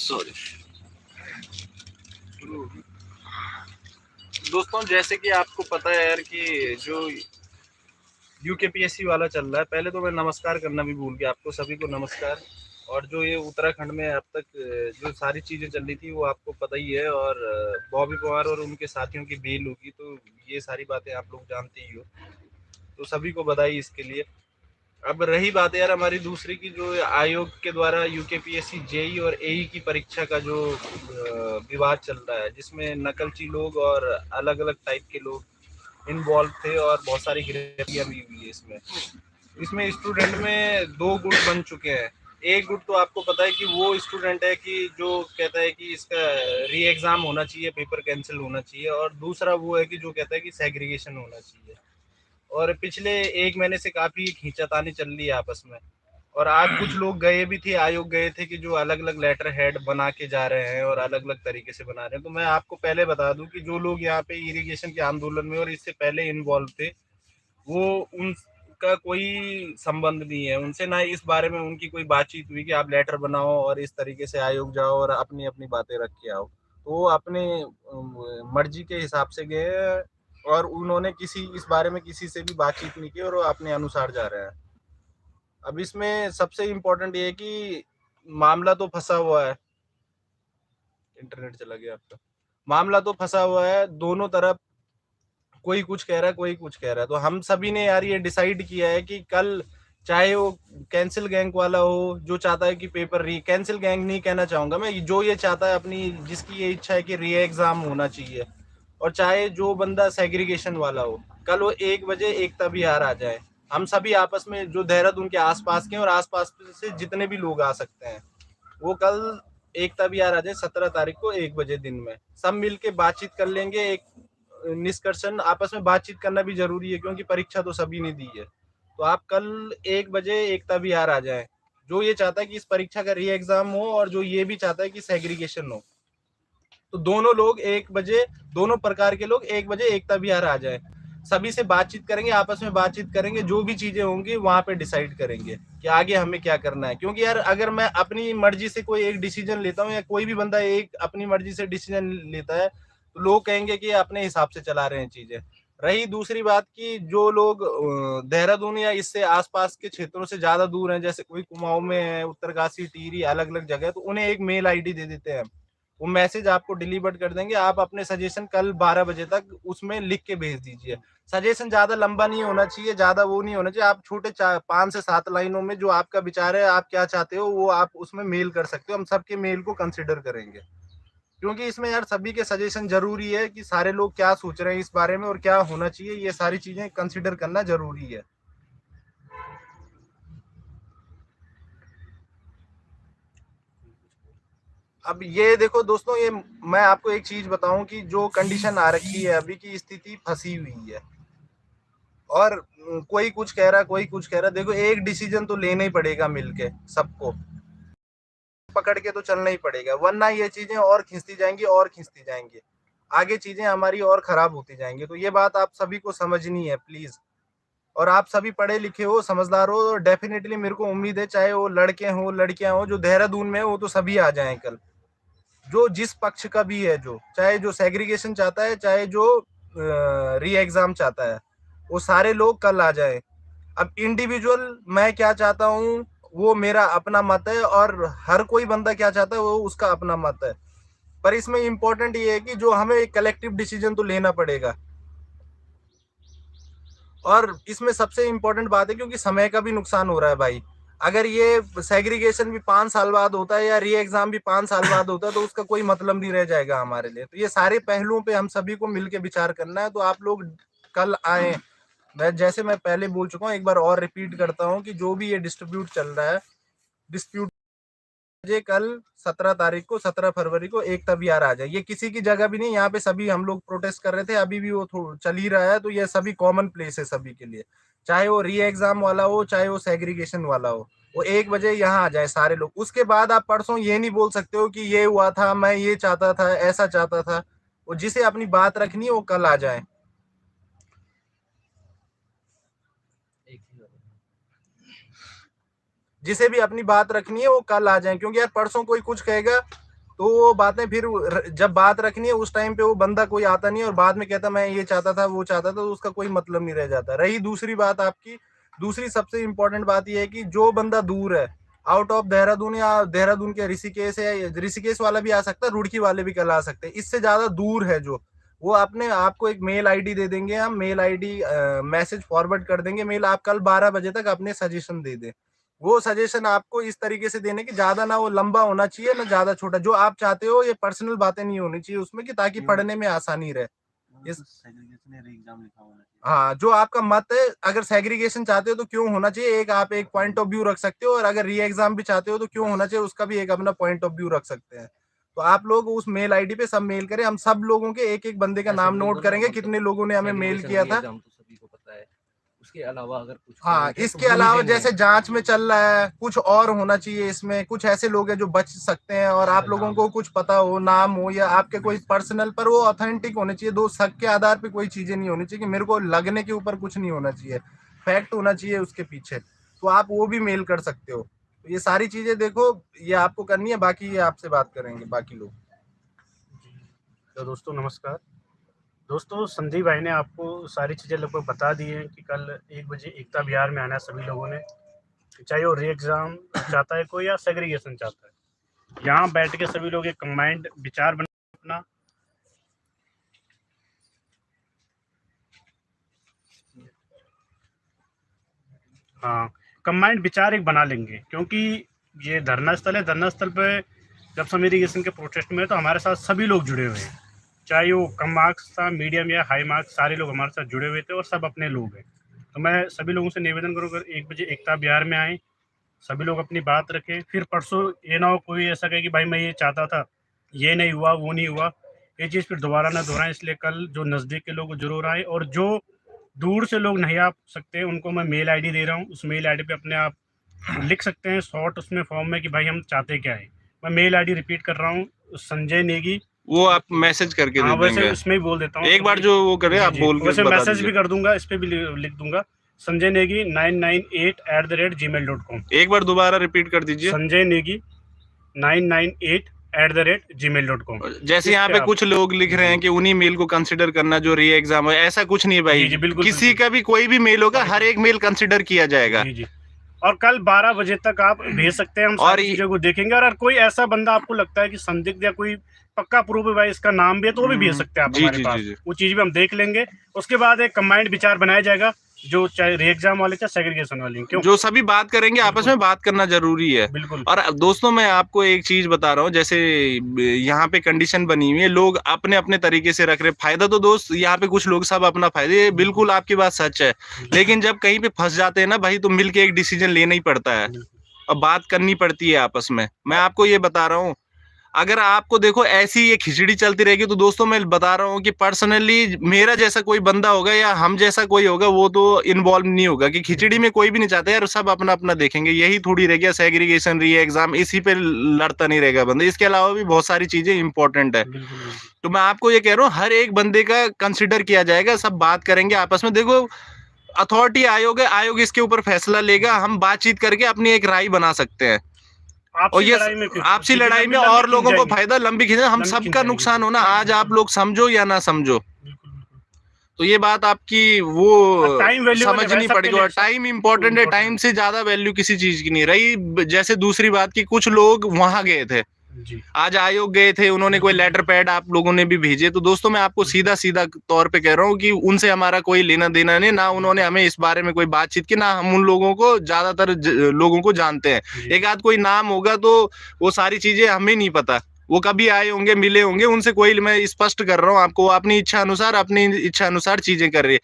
Sorry दोस्तों, जैसे कि आपको पता है यार कि जो यूकेपीएससी वाला चल रहा है, पहले तो मैं नमस्कार करना भी भूल गया, आपको सभी को नमस्कार। और जो ये उत्तराखंड में अब तक जो सारी चीज़ें चल रही थी वो आपको पता ही है। और बॉबी पवार और उनके साथियों की बेल होगी, तो ये सारी बातें आप लोग जानते ही हो, तो सभी को बधाई इसके लिए। अब रही बात यार हमारी दूसरी की, जो आयोग के द्वारा यूकेपीएससी जेई और एई की परीक्षा का जो विवाद चल रहा है, जिसमें नकलची लोग और अलग अलग टाइप के लोग इन्वॉल्व थे और बहुत सारी गिरफ्तारियां भी हुई है। इसमें इसमें स्टूडेंट में दो गुट बन चुके हैं। एक गुट तो आपको पता है कि वो स्टूडेंट है कि जो कहता है कि इसका री एग्जाम होना चाहिए, पेपर कैंसिल होना चाहिए, और दूसरा वो है कि जो कहता है कि सेग्रीगेशन होना चाहिए। और पिछले एक महीने से काफी खींचातानी चल रही है आपस में। और आज कुछ लोग गए भी थे, आयोग गए थे, कि जो अलग अलग लेटर हेड बना के जा रहे हैं और अलग अलग तरीके से बना रहे हैं। तो मैं आपको पहले बता दूं कि जो लोग यहाँ पे इरिगेशन के आंदोलन में और इससे पहले इन्वॉल्व थे, वो उनका कोई संबंध नहीं है उनसे, ना इस बारे में उनकी कोई बातचीत हुई कि आप लेटर बनाओ और इस तरीके से आयोग जाओ और अपनी अपनी बातें रख के आओ। तो वो अपने मर्जी के हिसाब से गए और उन्होंने किसी इस बारे में किसी से भी बातचीत नहीं की और वो अपने अनुसार जा रहे हैं। अब इसमें सबसे इम्पोर्टेंट ये है कि मामला तो फंसा हुआ है। इंटरनेट चला गया आपका। मामला तो फंसा हुआ है दोनों तरफ, कोई कुछ कह रहा है, कोई कुछ कह रहा है। तो हम सभी ने यार ये डिसाइड किया है कि कल, चाहे वो कैंसिल गैंग वाला हो जो चाहता है कि पेपर री कैंसिल गैंग नहीं कहना चाहूंगा मैं, जो ये चाहता है अपनी, जिसकी ये इच्छा है कि री एग्जाम होना चाहिए, और चाहे जो बंदा सेग्रीगेशन वाला हो, कल वो 1 बजे एकता विहार आ जाए। हम सभी आपस में, जो देहरादून के आसपास के और आसपास से जितने भी लोग आ सकते हैं, वो कल एकता विहार आ जाए 17 तारीख को 1 बजे दिन में। सब मिलके बातचीत कर लेंगे। एक निष्कर्षण, आपस में बातचीत करना भी जरूरी है क्योंकि परीक्षा तो सभी ने दी है। तो आप कल 1 बजे एकता विहार आ जाए, जो ये चाहता है कि इस परीक्षा का री एग्जाम हो और जो ये भी चाहता है कि सेग्रीगेशन हो। तो दोनों लोग 1 बजे, दोनों प्रकार के लोग 1 बजे एकता विहार आ जाए। सभी से बातचीत करेंगे, आपस में बातचीत करेंगे, जो भी चीजें होंगी वहां पे डिसाइड करेंगे कि आगे हमें क्या करना है। क्योंकि यार अगर मैं अपनी मर्जी से कोई एक डिसीजन लेता हूँ, या कोई भी बंदा एक अपनी मर्जी से डिसीजन लेता है, तो लोग कहेंगे कि अपने हिसाब से चला रहे हैं चीजें। रही दूसरी बात की, जो लोग देहरादून या इससे आसपास के क्षेत्रों से ज्यादा दूर हैं, जैसे कोई कुमाऊं में है, उत्तरकाशी, टिहरी, अलग अलग जगह, तो उन्हें एक मेल आईडी दे देते हैं। वो मैसेज आपको डिलीवर कर देंगे। आप अपने सजेशन कल 12 बजे तक उसमें लिख के भेज दीजिए। सजेशन ज्यादा लंबा नहीं होना चाहिए, ज्यादा वो नहीं होना चाहिए। आप छोटे 5 से 7 लाइनों में जो आपका विचार है, आप क्या चाहते हो, वो आप उसमें मेल कर सकते हो। हम सबके मेल को कंसिडर करेंगे, क्योंकि इसमें यार सभी के सजेशन जरूरी है कि सारे लोग क्या सोच रहे हैं इस बारे में और क्या होना चाहिए, ये सारी चीजें कंसिडर करना जरूरी है। अब ये देखो दोस्तों, ये मैं आपको एक चीज बताऊं कि जो कंडीशन आ रखी है, अभी की स्थिति फंसी हुई है। और कोई कुछ कह रहा है, कोई कुछ कह रहा है। देखो, एक डिसीजन तो लेना ही पड़ेगा मिलके सबको, पकड़ के तो चलना ही पड़ेगा, वरना ये चीजें और खींचती जाएंगी और खींचती जाएंगी, आगे चीजें हमारी और खराब होती जाएंगी। तो ये बात आप सभी को समझनी है प्लीज। और आप सभी पढ़े लिखे हो, समझदार हो, डेफिनेटली मेरे को उम्मीद है, चाहे वो लड़के हो लड़कियां हो, जो देहरादून में है वो तो सभी आ जाएं कल। जो जिस पक्ष का भी है, जो चाहे जो सेग्रीगेशन चाहता है, चाहे जो री एग्जाम चाहता है, वो सारे लोग कल आ जाए। अब इंडिविजुअल मैं क्या चाहता हूँ वो मेरा अपना मत है, और हर कोई बंदा क्या चाहता है वो उसका अपना मत है। पर इसमें इंपॉर्टेंट ये है कि जो हमें एक कलेक्टिव डिसीजन तो लेना पड़ेगा। और इसमें सबसे इंपॉर्टेंट बात है, क्योंकि समय का भी नुकसान हो रहा है भाई। अगर ये सेग्रीगेशन भी 5 साल बाद होता है या री एग्जाम भी 5 साल बाद होता है, तो उसका कोई मतलब नहीं रह जाएगा हमारे लिए। तो ये सारे पहलुओं पे हम सभी को मिलकर विचार करना है। तो आप लोग कल आए। मैं जैसे मैं पहले बोल चुका हूँ, एक बार और रिपीट करता हूँ कि जो भी ये डिस्प्यूट ये कल 17 तारीख को, 17 फरवरी को एकता विहार आ जाए। ये किसी की जगह भी नहीं, यहाँ पे सभी हम लोग प्रोटेस्ट कर रहे थे, अभी भी वो चल ही रहा है। तो ये सभी कॉमन प्लेस है सभी के लिए, चाहे वो री एग्जाम वाला हो, चाहे वो सेग्रीगेशन वाला हो। वो 1 बजे यहाँ आ जाए सारे लोग। उसके बाद आप परसों ये नहीं बोल सकते हो कि ये हुआ था, मैं ये चाहता था, ऐसा चाहता था। वो जिसे अपनी बात रखनी है वो कल आ जाए। जिसे भी अपनी बात रखनी है वो कल आ जाए, क्योंकि यार परसों कोई कुछ कहेगा तो वो बातें फिर जब बात रखनी है उस टाइम पे वो बंदा कोई आता नहीं और बाद में कहता मैं ये चाहता था वो चाहता था, तो उसका कोई मतलब नहीं रह जाता। रही दूसरी बात आपकी, दूसरी सबसे इम्पोर्टेंट बात ये है कि जो बंदा दूर है, आउट ऑफ देहरादून या देहरादून के ऋषिकेश है, ऋषिकेश वाला भी आ सकता है, रुड़की वाले भी कल आ सकते हैं, इससे ज्यादा दूर है जो, वो अपने आपको एक मेल आईडी दे देंगे, हम मेल आईडी मैसेज फॉरवर्ड कर देंगे मेल, आप कल 12 बजे तक अपने सजेशन दे दें। वो सजेशन आपको इस तरीके से देने की, ज्यादा ना वो लंबा होना चाहिए ना ज्यादा छोटा, जो आप चाहते हो ये पर्सनल बातें नहीं होनी चाहिए उसमें, कि ताकि पढ़ने में आसानी रहे। इस एग्जाम लिखा होना चाहिए। हाँ, जो आपका मत है, अगर सेग्रीगेशन चाहते हो तो क्यों होना चाहिए, एक आप एक पॉइंट ऑफ व्यू रख सकते हो, और अगर री एग्जाम भी चाहते हो तो क्यों होना चाहिए, उसका भी एक अपना पॉइंट ऑफ व्यू रख सकते हैं। तो आप लोग उस मेल आईडी पे सब मेल करें, हम सब लोगों के एक एक बंदे का नाम नोट करेंगे, कितने लोगों ने हमें मेल किया था। तो सभी को पता है, उसके अलावा अगर कुछ हाँ, इसके अलावा जैसे जांच में चल रहा है, कुछ और होना चाहिए इसमें, कुछ ऐसे लोग हैं जो बच सकते हैं और आप लोगों को कुछ पता हो, नाम हो या आपके कोई पर्सनल, पर वो ऑथेंटिक होने चाहिए, दो शक के आधार पे कोई चीजें नहीं होनी चाहिए कि मेरे को लगने के ऊपर कुछ नहीं होना चाहिए, फैक्ट होना चाहिए उसके पीछे, तो आप वो भी मेल कर सकते हो। तो ये सारी चीजें देखो, ये आपको करनी है, बाकी ये आपसे बात करेंगे बाकी लोग। तो दोस्तों नमस्कार। दोस्तों संदीप भाई ने आपको सारी चीज़ें लगभग बता दी हैं कि कल 1 बजे एकता विहार में आना है सभी लोगों ने, चाहे वो री एग्ज़ाम चाहता है कोई या सेग्रीगेशन चाहता है। यहाँ बैठ के सभी लोग एक कंबाइंड विचार बना अपना, हाँ कंबाइंड विचार एक बना लेंगे, क्योंकि ये धरना स्थल है। धरना स्थल पे जब सेग्रीगेशन के प्रोटेस्ट में तो हमारे साथ सभी लोग जुड़े हुए हैं, चाहे वो कम मार्क्स था, मीडियम या हाई मार्क्स, सारे लोग हमारे साथ जुड़े हुए थे और सब अपने लोग हैं। तो मैं सभी लोगों से निवेदन करूँगा 1 बजे एकता विहार में आएँ, सभी लोग अपनी बात रखें। फिर परसों ये ना हो कोई ऐसा कहे कि भाई मैं ये चाहता था, ये नहीं हुआ, वो नहीं हुआ, ये चीज़ फिर दोबारा ना दोहराएं। इसलिए कल जो नज़दीक के लोग जरूर आए, और जो दूर से लोग नहीं आ सकते उनको मैं मेल आईडी दे रहा हूँ, उस मेल आईडी पे अपने आप लिख सकते हैं शॉर्ट उसमें फॉर्म में कि भाई हम चाहते क्या है। मैं मेल आईडी रिपीट कर रहा हूँ, संजय नेगी, वो आप मैसेज करके हाँ दे वैसे देंगे, इसमें ही बोल देता हूँ एक बार जो वो करे आप बोल के वैसे बता मैसेज भी दीजिए। कर दूंगा, इस पे भी लिख दूंगा, संजय नेगी 998@gmail.com। एक बार दोबारा रिपीट कर दीजिए। संजय नेगी 998@gmail.com। जैसे यहाँ पे कुछ लोग लिख रहे हैं कि उन्हीं मेल को कंसिडर करना जो री एग्जाम है, ऐसा कुछ नहीं है भाई, बिल्कुल, किसी का भी कोई भी मेल होगा, हर एक मेल कंसिडर किया जाएगा। जी। और कल 12 बजे तक आप भेज सकते हैं, हम सारी चीजों को देखेंगे। और कोई ऐसा बंदा आपको लगता है कि संदिग्ध या कोई पक्का प्रूफ है भाई इसका नाम भी है, तो वो भी भेज सकते हैं आप हमारे पास, वो चीज भी हम देख लेंगे। उसके बाद एक कंबाइंड विचार बनाया जाएगा, जो चाहे री एग्जाम वाले चाहे सेग्रीगेशन वाले, क्यों जो सभी बात करेंगे, आपस में बात करना जरूरी है। बिल्कुल। और दोस्तों मैं आपको एक चीज बता रहा हूँ, जैसे यहाँ पे कंडीशन बनी हुई है, लोग अपने अपने तरीके से रख रहे फायदा, तो दोस्त यहाँ पे कुछ लोग सब अपना फायदा, ये बिल्कुल आपकी बात सच है, लेकिन जब कहीं पे फंस जाते हैं ना भाई, तो मिलके एक डिसीजन लेना ही पड़ता है और बात करनी पड़ती है आपस में। मैं आपको ये बता रहा हूँ, अगर आपको देखो ऐसी ये खिचड़ी चलती रहेगी, तो दोस्तों मैं बता रहा हूँ कि पर्सनली मेरा जैसा कोई बंदा होगा या हम जैसा कोई होगा, वो तो इन्वॉल्व नहीं होगा, कि खिचड़ी में कोई भी नहीं चाहता यार, सब अपना अपना देखेंगे, यही थोड़ी रह गया सेग्रीगेशन री एग्जाम, इसी पे लड़ता नहीं रहेगा बंदा, इसके अलावा भी बहुत सारी चीजें इंपॉर्टेंट है। तो मैं आपको ये कह रहा हूँ, हर एक बंदे का कंसिडर किया जाएगा, सब बात करेंगे आपस में। देखो अथॉरिटी आयोग है, आयोग इसके ऊपर फैसला लेगा, हम बातचीत करके अपनी एक राय बना सकते हैं, और ये आपसी लड़ाई में और लोगों को फायदा, लंबी खींचे, हम सबका नुकसान होना, आज आप लोग समझो या ना समझो, तो ये बात आपकी वो समझनी पड़ेगी। और टाइम इंपॉर्टेंट है, टाइम से ज्यादा वैल्यू किसी चीज की नहीं रही। जैसे दूसरी बात की, कुछ लोग वहां गए थे, आज आयोग गए थे, उन्होंने कोई लेटर पैड आप लोगों ने भी भेजे, तो दोस्तों मैं आपको सीधा तौर पे कह रहा हूँ कि उनसे हमारा कोई लेना देना नहीं, ना उन्होंने हमें इस बारे में कोई बातचीत की, ना हम उन लोगों को ज्यादातर लोगों को जानते हैं। एक आध कोई नाम होगा, तो वो सारी चीजें हमें नहीं पता, वो कभी आए होंगे, मिले होंगे, उनसे कोई, मैं स्पष्ट कर रहा हूँ आपको, अपनी इच्छा अनुसार चीजें कर रही है।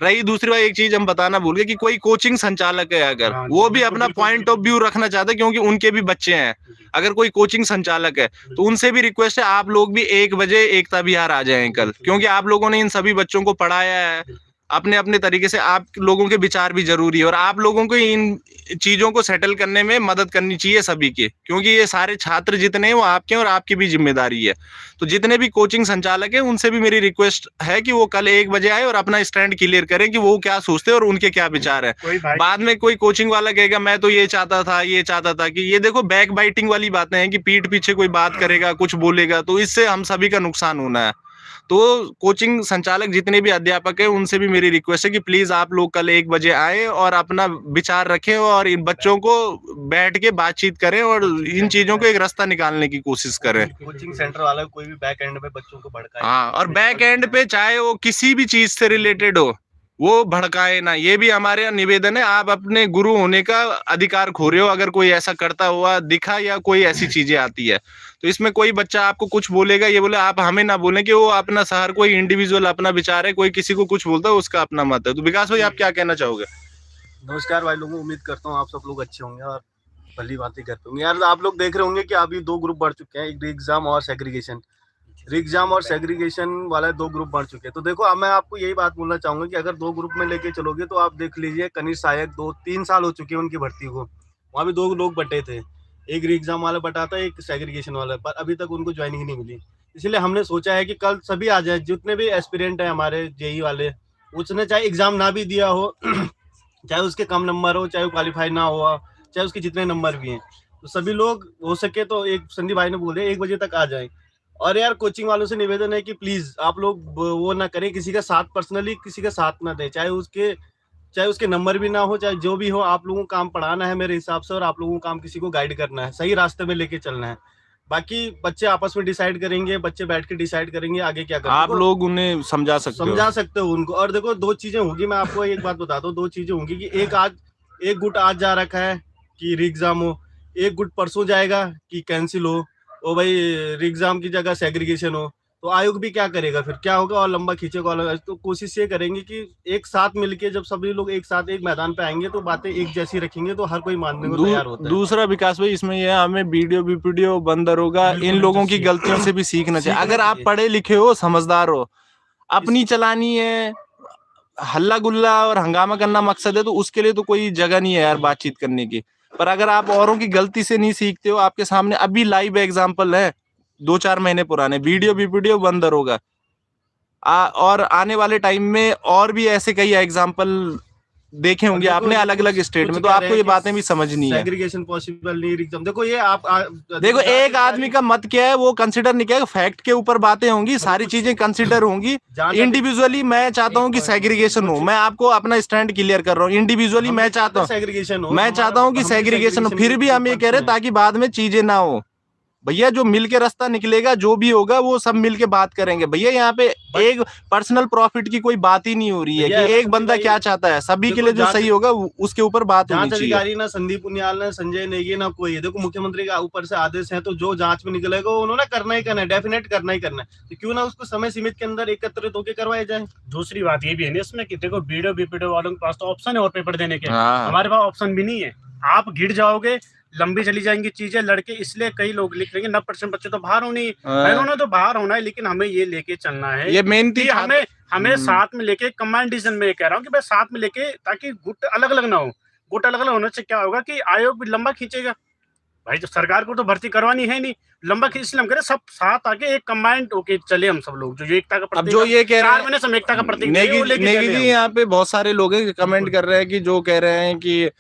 रही दूसरी बात, एक चीज हम बताना भूल गए कि कोई कोचिंग संचालक है, अगर वो भी अपना पॉइंट ऑफ व्यू रखना चाहते हैं, क्योंकि उनके भी बच्चे हैं, अगर कोई कोचिंग संचालक है तो उनसे भी रिक्वेस्ट है, आप लोग भी 1 बजे एकता विहार आ जाएं कल, क्योंकि आप लोगों ने इन सभी बच्चों को पढ़ाया है, अपने अपने तरीके से आप लोगों के विचार भी जरूरी है और आप लोगों को इन चीजों को सेटल करने में मदद करनी चाहिए सभी के, क्योंकि ये सारे छात्र जितने हैं वो आपके हैं और आपकी भी जिम्मेदारी है। तो जितने भी कोचिंग संचालक हैं उनसे भी मेरी रिक्वेस्ट है कि वो कल 1 बजे आए और अपना स्टैंड क्लियर करें कि वो क्या सोचते हैं और उनके क्या विचार है। बाद में कोई कोचिंग वाला कहेगा मैं तो ये चाहता था कि ये देखो बैक बाइटिंग वाली बातें हैं कि पीठ पीछे कोई बात करेगा, कुछ बोलेगा, तो इससे हम सभी का नुकसान होना है। तो कोचिंग संचालक जितने भी अध्यापक हैं उनसे भी मेरी रिक्वेस्ट है कि प्लीज आप लोग कल 1 बजे आए और अपना विचार रखें और इन बच्चों को बैठ के बातचीत करें और इन चीजों को एक रास्ता निकालने की कोशिश करें। कोचिंग सेंटर वाला कोई भी बैक एंड पे बच्चों को भड़काए, हाँ, और बैक एंड पे चाहे वो किसी भी चीज से रिलेटेड हो वो भड़काए ना, ये भी हमारे यहाँ निवेदन है। आप अपने गुरु होने का अधिकार खो रहे हो अगर कोई ऐसा करता हुआ दिखा या कोई ऐसी चीजें आती है। तो इसमें कोई बच्चा आपको कुछ बोलेगा, ये बोले आप हमें ना बोलें कि वो अपना हर कोई इंडिविजुअल अपना विचार है, कोई किसी को कुछ बोलता है उसका अपना मत है। तो विकास भाई आप क्या कहना चाहोगे? नमस्कार भाई लोगों, उम्मीद करता हूँ आप सब लोग अच्छे होंगे और भली बातें करते होंगे। यार आप लोग देख रहे होंगे कि अभी 2 ग्रुप बढ़ चुके हैं, एक एग्जाम और सेग्रीगेशन। एग्जाम और सेग्रीगेशन वाला 2 ग्रुप बढ़ चुके हैं। तो देखो अब मैं आपको यही बात बोलना चाहूंगा कि अगर 2 ग्रुप में लेके चलोगे तो आप देख लीजिए कनिष्ठ सहायक 2-3 साल हो चुके हैं उनकी भर्ती को, वहाँ भी 2 लोग बटे थे, एक एग्जाम वाला बटा था, एक सेग्रीगेशन वाला, पर अभी तक उनको ज्वाइनिंग नहीं मिली। इसलिए हमने सोचा है कि कल सभी आ जाए, जितने भी एस्पिरेंट है हमारे जेई वाले, उसने चाहे एग्जाम ना भी दिया हो चाहे उसके कम नंबर हो, चाहे वो क्वालिफाई ना हुआ, चाहे उसके जितने नंबर भी हैं, तो सभी लोग हो सके तो एक संदीप भाई ने बोले 1 बजे तक आ जाए। और यार कोचिंग वालों से निवेदन है कि प्लीज आप लोग वो ना करें, किसी का साथ पर्सनली किसी का साथ ना दें, चाहे उसके नंबर भी ना हो, चाहे जो भी हो, आप लोगों को काम पढ़ाना है मेरे हिसाब से और आप लोगों को काम किसी को गाइड करना है, सही रास्ते में लेके चलना है। बाकी बच्चे आपस में डिसाइड करेंगे, बच्चे बैठ के डिसाइड करेंगे आगे क्या करना है। आप लोग उन्हें समझा सकते हो उनको। और देखो 2 चीजें होगी, मैं आपको एक बात बताता हूँ, 2 चीजें होंगी कि एक गुट आज जा रखा है कि री एग्जाम हो, एक गुट परसों जाएगा कि कैंसिल हो, और भाई री एग्जाम की जगह सेग्रीगेशन हो। तो आयोग भी क्या करेगा, फिर क्या होगा और लंबा खींचेगा। तो कोशिश ये करेंगे कि एक साथ मिलके जब सभी लोग एक साथ एक मैदान पे आएंगे तो बातें एक जैसी रखेंगे तो हर कोई मानने को तैयार होता है। दूसरा विकास भाई इसमें यह हमें वीडियो बंदर होगा, इन लोगों की गलतियों से भी सीखना चाहिए। अगर आप पढ़े लिखे हो, समझदार हो, अपनी चलानी है, हल्ला गुल्ला और हंगामा करना मकसद है, तो उसके लिए तो कोई जगह नहीं है यार बातचीत करने की। पर अगर आप औरों की गलती से नहीं सीखते हो, आपके सामने अभी लाइव एग्जाम्पल है 2-4 महीने पुराने, वीडियो बंदर होगा। और आने वाले टाइम में और भी ऐसे कई एग्जाम्पल देखे होंगे आपने अलग अलग स्टेट में, तो आपको ये बातें भी समझनी है। सेग्रीगेशन पॉसिबल नहीं एग्जाम। देखो ये देखो एक आदमी का मत क्या है वो कंसिडर नहीं किया, फैक्ट के ऊपर बातें होंगी, सारी चीजें कंसिडर होंगी। इंडिविजुअली मैं चाहता हूँ कि सेग्रीगेशन हो, मैं आपको अपना स्टैंड क्लियर कर रहा हूँ। इंडिविजुअली मैं चाहता हूँ सेग्रीगेशन हो, मैं चाहता हूँ कि सेग्रीगेशन हो, फिर भी हम ये कह रहे हैं ताकि बाद में चीजें ना हो। भैया जो मिल के रास्ता निकलेगा, जो भी होगा वो सब मिल के बात करेंगे। भैया यहाँ पे एक पर्सनल प्रॉफिट की कोई बात ही नहीं हो रही है कि एक बंदा क्या चाहता है, सभी के लिए जो सही होगा उसके ऊपर बात होनी चाहिए। अधिकारी ना संदीप उनियाल ना संजय नेगी ना कोई है। देखो मुख्यमंत्री का ऊपर से आदेश है, तो जो जांच में निकलेगा उन्होंने करना ही करना है, डेफिनेट करना ही करना है। तो क्यों ना उसको समय सीमित के अंदर एकत्रित होकर करवाया जाए। दूसरी बात ये भी है ना इसमें कि देखो बीपीडीओ वालों के पास तो ऑप्शन है और पेपर देने के, हमारे पास ऑप्शन भी नहीं है। आप गिर जाओगे, लंबी चली जाएंगी चीजें लड़के, इसलिए कई लोग लिख रहे हैं 90% बच्चे तो बाहर होने, उन्होंने तो बाहर होना है, लेकिन हमें ये लेके चलना है, ये मेन थी, हमें साथ में लेके कमांड डिसीजन में कह रहा हूँ कि भाई साथ में लेके, ताकि गुट अलग अलग ना हो। गुट अलग अलग होने से क्या होगा कि आयोग भी लंबा खींचेगा। भाई तो सरकार को तो भर्ती करवानी है नहीं, लंबा खींच, इसलिए हम कह रहे सब साथ आके एक कमांड होके चले हम सब लोग, जो एकता का प्रतीक। अब जो ये कह रहे हैं सब एकता का प्रतीक, नेगी जी यहाँ पे बहुत सारे लोग हैं कमेंट कर रहे हैं कि जो कह रहे हैं कि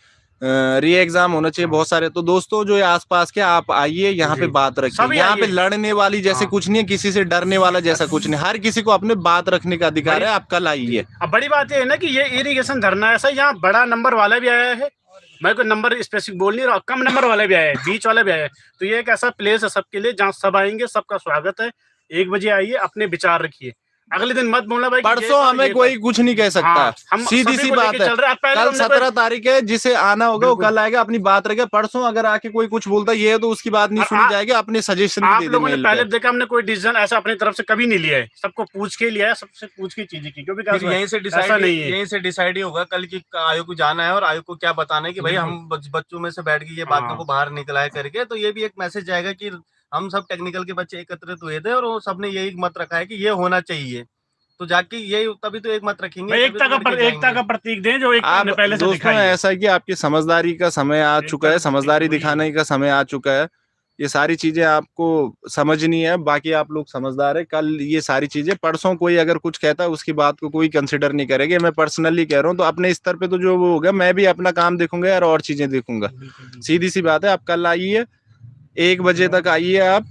री एग्जाम होना चाहिए बहुत सारे। तो दोस्तों जो आसपास के आप आइए, यहाँ पे बात रखिए। यहाँ पे लड़ने वाली जैसे कुछ नहीं है, किसी से डरने वाला जैसा कुछ नहीं, हर किसी को अपने बात रखने का अधिकार है। आप कल आइए। अब बड़ी बात ये है ना कि ये इरिगेशन धरना ऐसा, यहाँ बड़ा नंबर वाला भी आया है, मैं कोई नंबर स्पेसिफिक बोल नहीं रहा, कम नंबर वाला भी आया है, बीच वाला भी आया है। तो ये एक ऐसा प्लेस है सबके लिए जहाँ सब आएंगे, सबका स्वागत है। 1 बजे आइए, अपने विचार रखिए, अगले दिन मत बोलना भाई परसों हमें कोई कुछ नहीं कह सकता। हम सीधी सी बात है, कल 17 तारीख है, जिसे आना होगा वो कल आएगा, अपनी बात रखेगा। परसों अगर आके कोई कुछ बोलता है तो उसकी बात नहीं सुनी जाएगी, अपने सजेशन आप लोगों ने पहले देखा, हमने कोई डिसीजन ऐसा अपनी तरफ से कभी नहीं लिया है, सबको पूछ के लिया है, सबसे पूछ के चीजें की, क्योंकि यहीं से डिसाइड ही होगा कल की आयोग को जाना है और आयोग को क्या बताना है कि भाई हम बच्चों में से बैठ के ये बातों को बाहर निकलाया करके। तो ये भी एक मैसेज जाएगा कि हम सब टेक्निकल के बच्चे एकत्रित हुए थे और सबने यही मत रखा है कि ये होना चाहिए। तो जाके ये तभी तो एक मत रखेंगे, भाई तभी तो लड़के एकता का जाएंगे। प्रतीक दें जो एक आप ने पहले से दोस्तों दिखाई है। ऐसा है कि आपकी समझदारी का समय आ चुका है, एकदम समझदारी वही। दिखाने का समय आ चुका है। ये सारी चीजें आपको समझनी है, बाकी आप लोग समझदार है। कल ये सारी चीजें, परसों कोई अगर कुछ कहता है उसकी बात को कोई कंसिडर नहीं करेगा। मैं पर्सनली कह रहा हूँ, तो अपने स्तर पे तो जो वो होगा, मैं भी अपना काम देखूंगा यार और चीजें देखूंगा। बिल्कुल, बिल्कुल। सीधी सी बात है। आप कल आइए, 1 बजे तक आइए आप,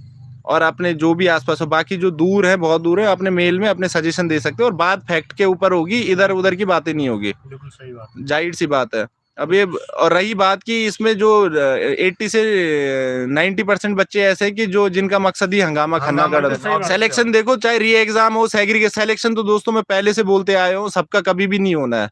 और अपने जो भी आसपास हो, बाकी जो दूर है, बहुत दूर है, अपने मेल में अपने सजेशन दे सकते हो, और बात फैक्ट के ऊपर होगी, इधर उधर की बातें नहीं होगी। बिल्कुल सही बात। जाहिर सी बात है। अब ये, और रही बात की इसमें जो 80 से 90% बच्चे ऐसे हैं कि जो जिनका मकसद ही हंगामा खन्ना हंगामा कर सही बात है। सिलेक्शन देखो, चाहे री एग्जाम हो, सेग्रीगेट सिलेक्शन, तो दोस्तों मैं पहले से बोलते आया हूँ, सबका कभी भी नहीं होना है।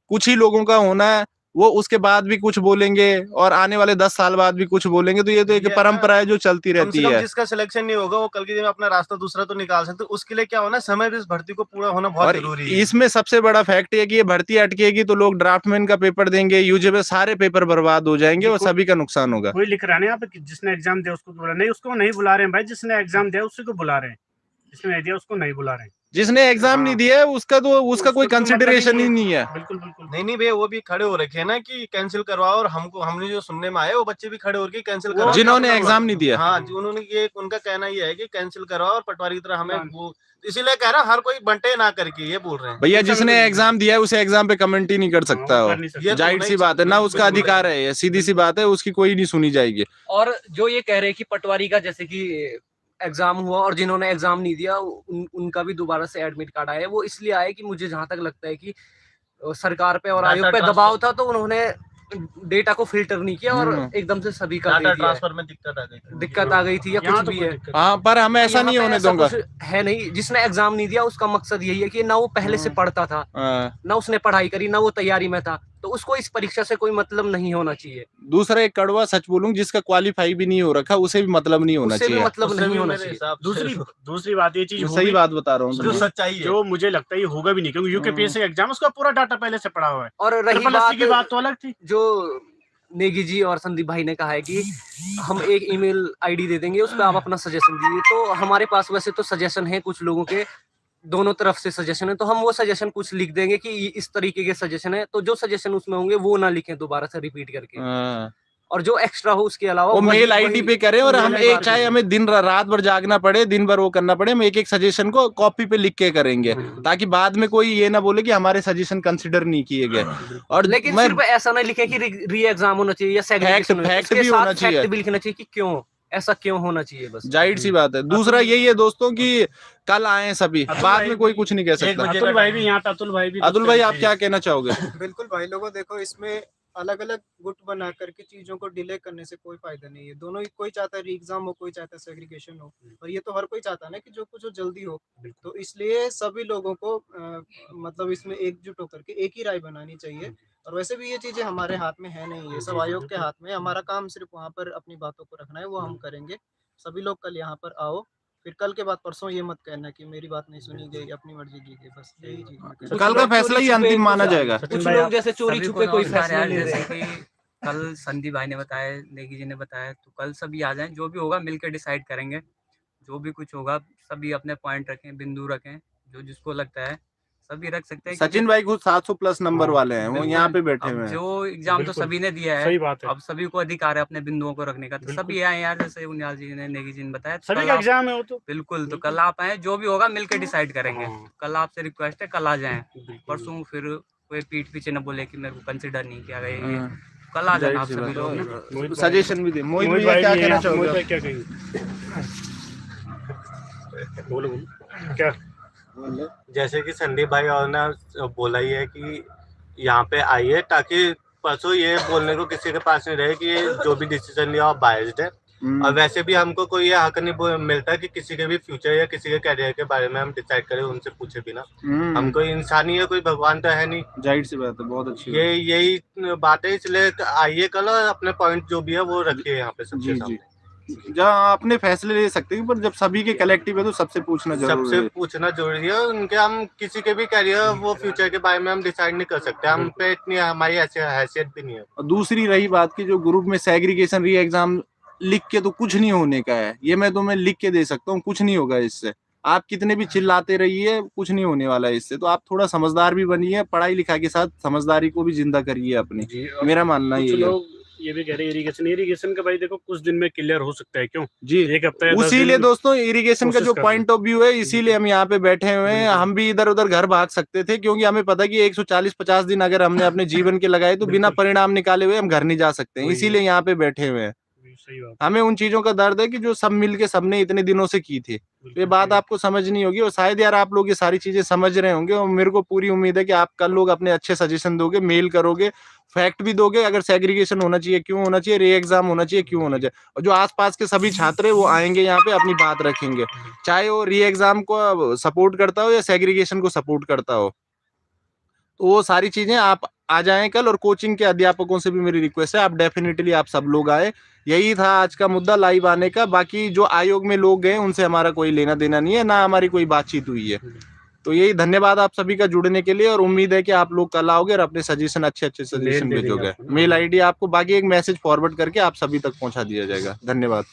कुछ ही लोगों का होना है, वो उसके बाद भी कुछ बोलेंगे, और आने वाले 10 साल बाद भी कुछ बोलेंगे। तो ये तो एक ये है परंपरा है जो चलती कम से रहती कम है। जिसका सिलेक्शन नहीं होगा वो कल के दिन में अपना रास्ता दूसरा तो निकाल सकते, उसके लिए क्या होना, समय पे इस भर्ती को पूरा होना बहुत और जरूरी है। इसमें सबसे बड़ा फैक्ट ये कि ये भर्ती अटकेगी तो लोग ड्राफ्टमैन का पेपर देंगे, यूजेबल, सारे पेपर बर्बाद हो जाएंगे और सभी का नुकसान होगा। कोई लिख रहा है ना यहाँ पे कि जिसने एग्जाम दिया उसको बुला नहीं, उसको नहीं बुला रहे हैं भाई। जिसने एग्जाम दिया उसी को बुला रहे हैं, जिसने नहीं दिया उसको नहीं बुला रहे हैं। जिसने एग्जाम नहीं दिया है उसका तो उसका कोई उसको तो मतलब कंसिडरेशन ही नहीं है। बिल्कुल बिल्कुल। नहीं भैया, वो भी खड़े हो रखे हैं ना कि कैंसिल करवाओ, और हमने जो सुनने में आया वो बच्चे भी खड़े होकर कैंसिल करवाओ, जिन्होंने एग्जाम नहीं दिया। हाँ, उन्होंने ये, उनका कहना ये है कि कैंसिल करवाओ, और पटवारी की तरह हमें हाँ। वो, इसीलिए कह रहा हर कोई बंटे ना करके ये बोल रहे हैं। भैया जिसने एग्जाम दिया है उसे एग्जाम पे कमेंट ही नहीं कर सकता वो हो। कर नहीं सकते। ये तो जाहिर नहीं सी बात है ना, बिल्कुल उसका बिल्कुल अधिकार है, ये सीधी सी बात है, उसकी कोई नहीं सुनी जाएगी। और जो ये कह रहे हैं कि पटवारी का जैसे कि एग्जाम हुआ और जिन्होंने एग्जाम नहीं दिया उनका भी दोबारा से एडमिट कार्ड आया है, वो इसलिए आया कि मुझे जहां तक लगता है कि सरकार पे और डाटा आयोग पे ट्रांसफर। दबाव था, तो उन्होंने डेटा को फिल्टर नहीं किया और एकदम से सभी का दे डाटा दिया है। ट्रांसफर में दिक्कत आ गई थी। या यहाँ कुछ तो भी कोई है। दिक्कत हाँ, पर हमें ऐसा यहाँ नहीं पे होने ऐसा दूंगा। कुछ है नहीं। जिसने एग्जाम नहीं दिया उसका मकसद यही है कि ना वो पहले से पढ़ता था, हाँ। ना उसने पढ़ाई करी, ना वो तैयारी में था, तो उसको इस परीक्षा से कोई मतलब नहीं होना चाहिए। दूसरा एक कड़वा सच बोलूं, जिसका क्वालिफाई भी नहीं हो रखा उसे भी मतलब नहीं होना उससे भी चाहिए। मतलब उससे नहीं भी होना मेरे चाहिए। हिसाब से दूसरी बात ये चीज मैं होगी, सही बात बता रहा हूँ जो तुमको। सच्चाई है, जो मुझे लगता है ये होगा भी नहीं, क्योंकि यूकेपीएससी का एग्जाम उसका पूरा डाटा पहले से पड़ा हुआ है। और रही ट्रिपल एससी की बात बात तो अलग थी। जो नेगी जी और संदीप भाई ने कहा है कि हम एक ईमेल आईडी दे देंगे, उस पर आप अपना सजेशन दीजिए, तो हमारे पास वैसे तो सजेशन है, कुछ लोगों के दोनों तरफ से सजेशन है, तो हम वो सजेशन कुछ लिख देंगे कि इस तरीके के सजेशन है, तो जो सजेशन उसमें होंगे वो ना लिखें दोबारा से रिपीट करके, हाँ। और जो एक्स्ट्रा हो उसके अलावा वो वही- मेल आईडी पे करें, और हम वही एक, बात चाहे है। हमें दिन रात भर जागना पड़े, दिन भर वो करना पड़े, हम एक एक सजेशन को कॉपी पे लिख के करेंगे, ताकि बाद में कोई ये ना बोले कि हमारे सजेशन कंसिडर नहीं किए गए। और लेकिन मैं सिर्फ ऐसा ना लिखे कि री एग्जाम होना चाहिए या segregation होना चाहिए। फैक्ट उसके भी साथ होना चाहिए। फैक्ट भी लिखना चाहिए कि क्यों ऐसा क्यों होना चाहिए, बस। जाहिर सी बात है। दूसरा यही है दोस्तों कि कल आए सभी, अतुल बाद भाई में कोई भी- कुछ नहीं कह सकता। बजे अतुल का भाई time भी यहाँ था, अतुल भाई भी अतुल भाई, आप क्या कहना चाहोगे? बिल्कुल भाई लोगों, देखो इसमें अलग अलग गुट बना करके चीजों को डिले करने से कोई फायदा नहीं है। दोनों ही, कोई चाहता है री एग्जाम हो, कोई चाहता है सेग्रीगेशन हो, और ये तो हर कोई चाहता है ना कि जो कुछ हो जल्दी हो। तो इसलिए सभी लोगों को मतलब इसमें एकजुट होकर के एक ही राय बनानी चाहिए। और वैसे भी ये चीजें हमारे हाथ में है नहीं, ये सब आयोग के हाथ में है। हमारा काम सिर्फ वहाँ पर अपनी बातों को रखना है, वो हम करेंगे। सभी लोग कल यहाँ पर आओ, फिर कल के बाद परसों ये मत कहना कि मेरी बात नहीं सुनी गई, अपनी मर्जी की गई, बस यही चीज मैं कहना तो कल का फैसला ही अंतिम माना जाएगा। कुछ लोग जैसे चोरी सभी छुपे को कोई नमस्कार फैसला यार, ले रहे जैसे हैं। कि कल संदीप भाई ने बताया, नेगी जी ने बताया, तो कल सभी आ जाएं, जो भी होगा मिलकर डिसाइड करेंगे। जो भी कुछ होगा सभी अपने पॉइंट रखें, बिंदु रखें, जो जिसको लगता है सभी रख सकते हैं। सचिन भाई खुद 700+ नंबर हाँ, वाले हैं, वो बिल्कुल। यहाँ पे बैठे अब हुए हैं। जो एग्जाम तो बिल्कुल, सभी ने दिया सही है, बात है। अब सभी को अधिकार है अपने बिंदुओं को रखने का, तो बिल्कुल। सभी आए यार, जैसे उन्याल जी ने, नेगी जी ने बताया, तो सभी कल का आप- एग्जाम है वो तो। बिल्कुल, तो कल आप आए, जो भी होगा मिलकर डिसाइड करेंगे। हाँ। कल आपसे रिक्वेस्ट है, कल आ जाएं। परसों फिर कोई पीठ पीछे न बोले कि मेरे को कंसिडर नहीं किया गया ये। हाँ। कल आ जाना आप जाहिर सी सभी बात लोग। है। मोहित भाई- सजेशन भी दे। मोहित मोहित भैया भाई क्या भी कहना हैं, मोहित चाहोगे? भाई क्या कहेंगे? बोलो बोलो क्या? जैसे कि संदीप भाई और ने बोला ही है कि यहाँ पे आइए, ताकि परसों ये बोलने को किसी के पास नहीं रहे कि ये जो भी डिसीजन लिया बायस्ड है। और वैसे भी हमको कोई ये हक नहीं मिलता कि किसी के भी फ्यूचर या किसी के करियर के बारे में हम डिसाइड करें उनसे पूछे बिना। हम कोई इंसान ही है, कोई भगवान तो है नहीं। जाहिर सी बात है, बहुत अच्छी ये यही बात है, इसलिए आइए कल और अपने पॉइंट जो भी है वो रखिए यहाँ पे जी सबके जी। सामने। जहाँ अपने फैसले ले सकते हैं, पर जब सभी के कलेक्टिव है तो सबसे पूछना जरूरी सबसे है। पूछना जरूरी है। उनके हम किसी के भी करियर वो फ्यूचर के बारे में हम डिसाइड नहीं कर सकते, हम पे इतनी हमारी हैसियत भी नहीं है। और दूसरी रही बात की, जो ग्रुप में सेग्रीगेशन री एग्जाम लिख के तो कुछ नहीं होने का है, ये मैं तुम्हें लिख के दे सकता हूँ, कुछ नहीं होगा इससे। आप कितने भी चिल्लाते रहिए, कुछ नहीं होने वाला है इससे। तो आप थोड़ा समझदार भी बनिए, पढ़ाई लिखाई के साथ समझदारी को भी जिंदा करिए अपनी। जी, और मेरा मानना कुछ ये है लोग ये भी कह रहे हैं इरिगेशन का भाई देखो कुछ दिन में क्लियर हो सकता है, क्यों जी। एक हफ्ता या 10 उसीलिए दिन दोस्तों इरिगेशन का कोशिश जो कर पॉइंट ऑफ व्यू है, इसीलिए हम यहाँ पे बैठे हुए हैं। बिल्कुल। हम भी इधर उधर घर भाग सकते थे, क्योंकि हमें पता है कि 140-50 दिन अगर हमने अपने जीवन के लगाए तो बिना बिल्कुल। परिणाम निकाले हुए हम घर नहीं जा सकते हैं। वही। इसीलिए यहाँ पे बैठे हुए हैं। सही बात, हमें उन चीजों का दर्द है कि जो सब मिलके सबने इतने दिनों से की थी। ये बिल्कुल बात सही। आपको समझ नहीं होगी, और शायद यार आप लोग ये सारी चीजें समझ रहे होंगे, और मेरे को पूरी उम्मीद है कि आप कल लोग अपने अच्छे सजेशन दोगे, मेल करोगे, फैक्ट भी दोगे, अगर सेग्रीगेशन होना चाहिए क्यों होना चाहिए, री एग्जाम होना चाहिए क्यों होना चाहिए। और जो आसपास के सभी छात्र है वो आएंगे यहाँ पे अपनी बात रखेंगे, चाहे वो री एग्जाम को सपोर्ट करता हो या सेग्रीगेशन को सपोर्ट करता हो। तो वो सारी चीजें आप आ जाएं कल, और कोचिंग के अध्यापकों से भी मेरी रिक्वेस्ट है आप डेफिनेटली आप सब लोग आए। यही था आज का मुद्दा लाइव आने का। बाकी जो आयोग में लोग गए उनसे हमारा कोई लेना देना नहीं है, ना हमारी कोई बातचीत हुई है। तो यही धन्यवाद आप सभी का जुड़ने के लिए, और उम्मीद है कि आप लोग कल आओगे और अपने सजेशन अच्छे सजेशन दे देंगे भेजोगे। आपको ना। मेल आईडी आपको बाकी एक मैसेज फॉरवर्ड करके आप सभी तक पहुंचा दिया जाएगा। धन्यवाद।